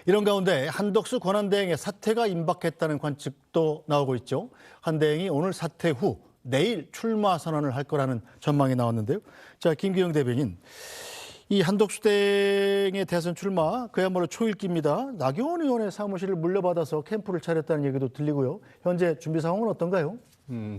이런 가운데 한덕수 권한대행의 사퇴가 임박했다는 관측도 나오고 있죠. 한 대행이 오늘 사퇴 후 내일 출마 선언을 할 거라는 전망이 나왔는데요. 자, 김기영 대변인, 이 한덕수 대행의 대선 출마 그야말로 초읽기입니다. 나경원 의원의 사무실을 물려받아서 캠프를 차렸다는 얘기도 들리고요. 현재 준비 상황은 어떤가요?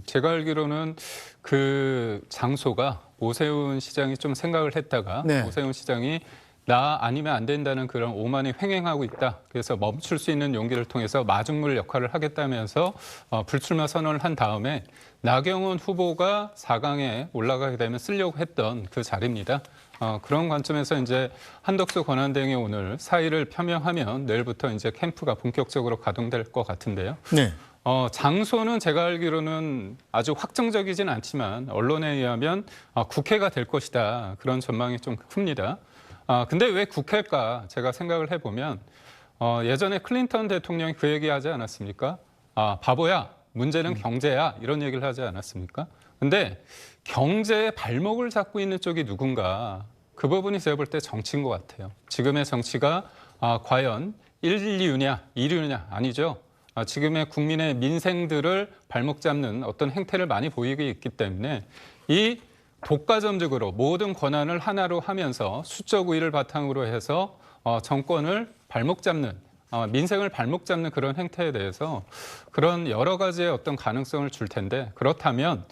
제가 알기로는 그 장소가 오세훈 시장이 좀 생각을 했다가 네. 오세훈 시장이 나 아니면 안 된다는 그런 오만이 횡행하고 있다. 그래서 멈출 수 있는 용기를 통해서 마중물 역할을 하겠다면서 불출마 선언을 한 다음에 나경원 후보가 4강에 올라가게 되면 쓰려고 했던 그 자리입니다. 그런 관점에서 이제 한덕수 권한대행이 오늘 사의를 표명하면 내일부터 이제 캠프가 본격적으로 가동될 것 같은데요. 네. 장소는 제가 알기로는 아주 확정적이진 않지만 언론에 의하면 국회가 될 것이다. 그런 전망이 좀 큽니다. 근데 왜 국회일까? 제가 생각을 해보면 예전에 클린턴 대통령이 그 얘기하지 않았습니까? 바보야, 문제는 경제야. 이런 얘기를 하지 않았습니까? 근데 경제의 발목을 잡고 있는 쪽이 누군가 그 부분이 제가 볼 때 정치인 것 같아요. 지금의 정치가 과연 1류냐, 2류냐 아니죠. 지금의 국민의 민생들을 발목 잡는 어떤 행태를 많이 보이고 있기 때문에 이 독과점적으로 모든 권한을 하나로 하면서 수적 우위를 바탕으로 해서 정권을 발목 잡는 민생을 발목 잡는 그런 행태에 대해서 그런 여러 가지의 어떤 가능성을 줄 텐데 그렇다면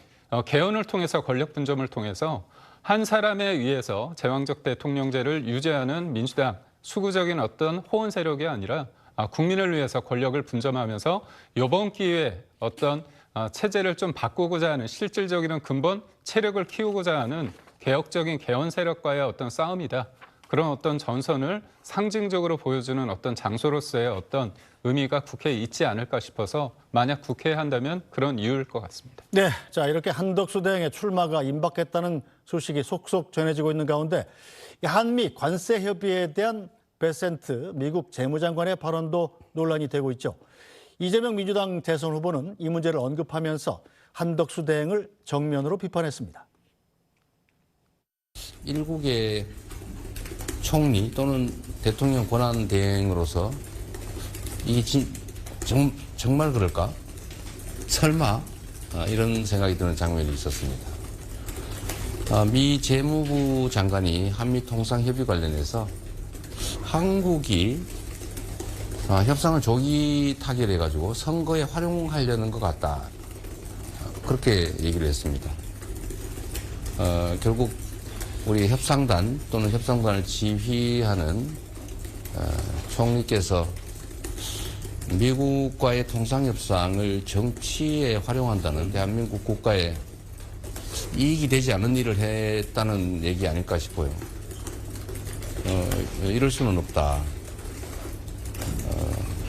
개헌을 통해서 권력 분점을 통해서 한 사람에 의해서 제왕적 대통령제를 유지하는 민주당 수구적인 어떤 호언 세력이 아니라 국민을 위해서 권력을 분점하면서 이번 기회에 어떤 체제를 좀 바꾸고자 하는 실질적인 근본 체력을 키우고자 하는 개혁적인 개헌 세력과의 어떤 싸움이다. 그런 어떤 전선을 상징적으로 보여주는 어떤 장소로서의 어떤 의미가 국회에 있지 않을까 싶어서 만약 국회에 한다면 그런 이유일 것 같습니다. 네, 자 이렇게 한덕수 대행의 출마가 임박했다는 소식이 속속 전해지고 있는 가운데 한미 관세 협의에 대한 베센트 미국 재무장관의 발언도 논란이 되고 있죠. 이재명 민주당 대선 후보는 이 문제를 언급하면서 한덕수 대행을 정면으로 비판했습니다. 일국의 총리 또는 대통령 권한 대행으로서 이게 정말 그럴까? 설마? 이런 생각이 드는 장면이 있었습니다. 미 재무부 장관이 한미 통상 협의 관련해서 한국이 협상을 조기 타결해가지고 선거에 활용하려는 것 같다. 그렇게 얘기를 했습니다. 결국 우리 협상단 또는 협상단을 지휘하는 총리께서 미국과의 통상협상을 정치에 활용한다는 대한민국 국가에 이익이 되지 않는 일을 했다는 얘기 아닐까 싶어요. 이럴 수는 없다.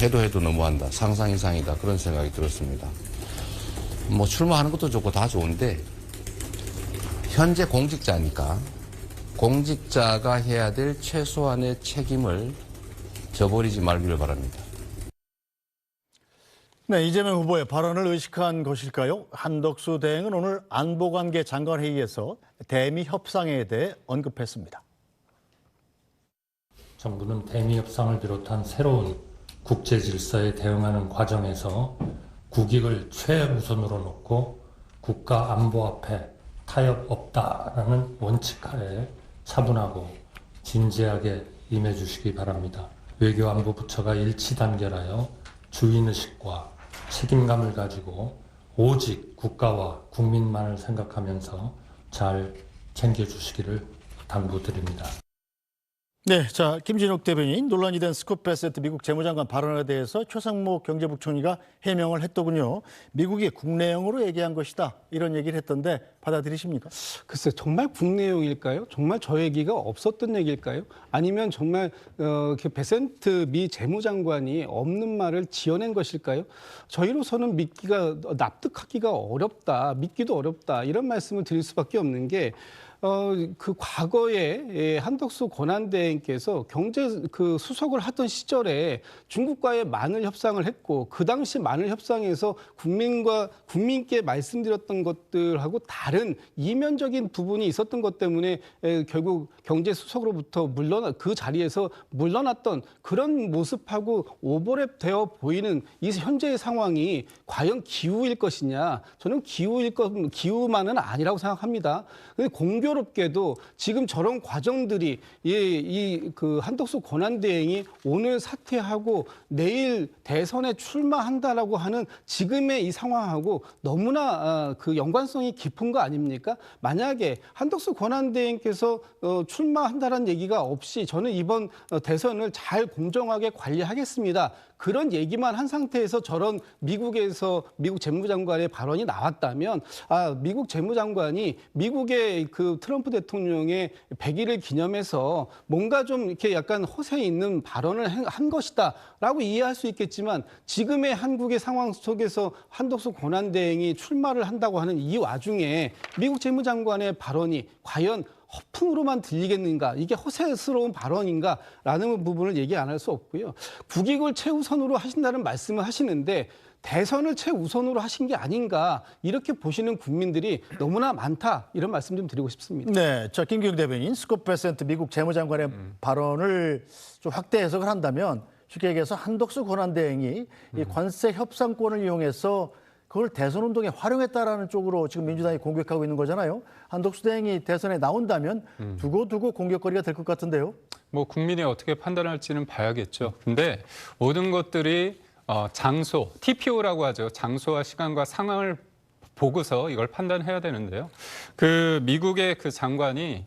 해도 너무한다. 상상 이상이다. 그런 생각이 들었습니다. 뭐 출마하는 것도 좋고 다 좋은데 현재 공직자니까 공직자가 해야 될 최소한의 책임을 저버리지 말기를 바랍니다. 네, 이재명 후보의 발언을 의식한 것일까요? 한덕수 대행은 오늘 안보관계 장관회의에서 대미 협상에 대해 언급했습니다. 정부는 대미 협상을 비롯한 새로운 국제 질서에 대응하는 과정에서 국익을 최우선으로 놓고 국가 안보 앞에 타협 없다라는 원칙하에 차분하고 진지하게 임해주시기 바랍니다. 외교안보부처가 일치 단결하여 주인의식과 책임감을 가지고 오직 국가와 국민만을 생각하면서 잘 챙겨주시기를 당부드립니다. 네, 자 김진욱 대변인, 논란이 된 스콧 베세트 미국 재무장관 발언에 대해서 최상목 경제부총리가 해명을 했더군요. 미국이 국내용으로 얘기한 것이다 이런 얘기를 했던데 받아들이십니까? 글쎄 정말 국내용일까요? 정말 저 얘기가 없었던 얘기일까요? 아니면 정말 베센트 미 재무장관이 없는 말을 지어낸 것일까요? 저희로서는 납득하기가 어렵다, 믿기도 어렵다 이런 말씀을 드릴 수밖에 없는 게 그 과거에 한덕수 권한대행께서 경제 그 수석을 하던 시절에 중국과의 많은 협상을 했고 그 당시 많은 협상에서 국민께 말씀드렸던 것들하고 다른 이면적인 부분이 있었던 것 때문에 결국 경제 수석으로부터 그 자리에서 물러났던 그런 모습하고 오버랩되어 보이는 이 현재의 상황이 과연 기우일 것이냐? 저는 기우만은 아니라고 생각합니다. 근데 공교롭게도 지금 저런 과정들이 그 한덕수 권한대행이 오늘 사퇴하고 내일 대선에 출마한다라고 하는 지금의 이 상황하고 너무나 그 연관성이 깊은 거 아닙니까? 만약에 한덕수 권한대행께서 출마한다는 얘기가 없이 저는 이번 대선을 잘 공정하게 관리하겠습니다. 그런 얘기만 한 상태에서 저런 미국 재무장관의 발언이 나왔다면 미국 재무장관이 미국의 그 트럼프 대통령의 100일을 기념해서 뭔가 좀 이렇게 약간 허세 있는 발언을 한 것이다라고 이해할 수 있겠지만 지금의 한국의 상황 속에서 한덕수 권한대행이 출마를 한다고 하는 이 와중에 미국 재무장관의 발언이 과연 허풍으로만 들리겠는가? 이게 허세스러운 발언인가라는 부분을 얘기 안 할 수 없고요. 국익을 최우선으로 하신다는 말씀을 하시는데 대선을 최우선으로 하신 게 아닌가 이렇게 보시는 국민들이 너무나 많다 이런 말씀 좀 드리고 싶습니다. 네, 자 김기영 대변인 스콧 베센트 미국 재무장관의 발언을 좀 확대 해석을 한다면 쉽게 얘기해서 한덕수 권한대행이 이 관세 협상권을 이용해서 그걸 대선 운동에 활용했다라는 쪽으로 지금 민주당이 공격하고 있는 거잖아요. 한덕수 대행이 대선에 나온다면 두고두고 공격거리가 될 것 같은데요. 뭐 국민이 어떻게 판단할지는 봐야겠죠. 근데 모든 것들이 장소, TPO라고 하죠. 장소와 시간과 상황을 보고서 이걸 판단해야 되는데요. 그 미국의 그 장관이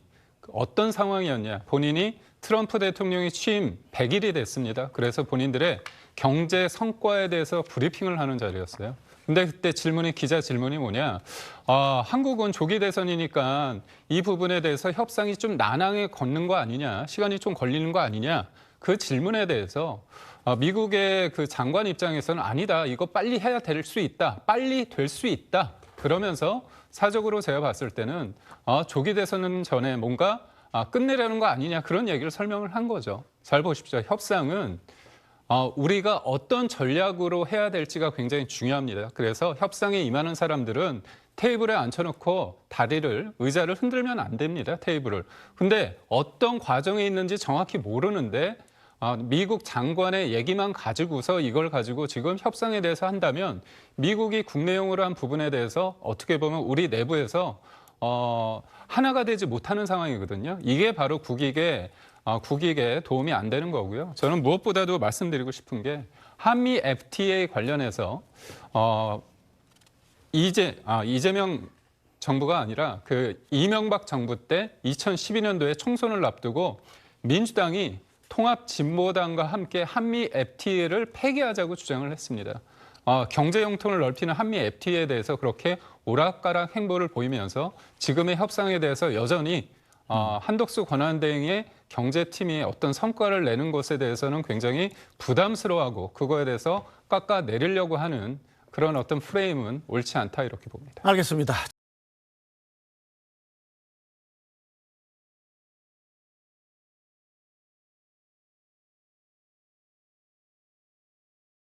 어떤 상황이었냐. 본인이 트럼프 대통령이 취임 100일이 됐습니다. 그래서 본인들의 경제 성과에 대해서 브리핑을 하는 자리였어요. 근데 그때 기자 질문이 뭐냐. 한국은 조기 대선이니까 이 부분에 대해서 협상이 좀 난항에 걷는 거 아니냐. 시간이 좀 걸리는 거 아니냐. 그 질문에 대해서 미국의 그 장관 입장에서는 아니다. 이거 빨리 해야 될 수 있다. 빨리 될 수 있다. 그러면서 사적으로 제가 봤을 때는 조기 대선은 전에 뭔가 끝내려는 거 아니냐. 그런 얘기를 설명을 한 거죠. 잘 보십시오. 협상은 우리가 어떤 전략으로 해야 될지가 굉장히 중요합니다. 그래서 협상에 임하는 사람들은 테이블에 앉혀놓고 의자를 흔들면 안 됩니다. 테이블을. 근데 어떤 과정에 있는지 정확히 모르는데 미국 장관의 얘기만 가지고서 이걸 가지고 지금 협상에 대해서 한다면 미국이 국내용으로 한 부분에 대해서 어떻게 보면 우리 내부에서 하나가 되지 못하는 상황이거든요. 이게 바로 국익에 도움이 안 되는 거고요. 저는 무엇보다도 말씀드리고 싶은 게 한미 FTA 관련해서 이재명 정부가 아니라 그 이명박 정부 때 2012년도에 총선을 앞두고 민주당이 통합진보당과 함께 한미 FTA를 폐기하자고 주장을 했습니다. 경제 영통을 넓히는 한미 FTA에 대해서 그렇게 오락가락 행보를 보이면서 지금의 협상에 대해서 여전히 한덕수 권한대행의 경제팀이 어떤 성과를 내는 것에 대해서는 굉장히 부담스러워하고 그거에 대해서 깎아내리려고 하는 그런 어떤 프레임은 옳지 않다 이렇게 봅니다. 알겠습니다.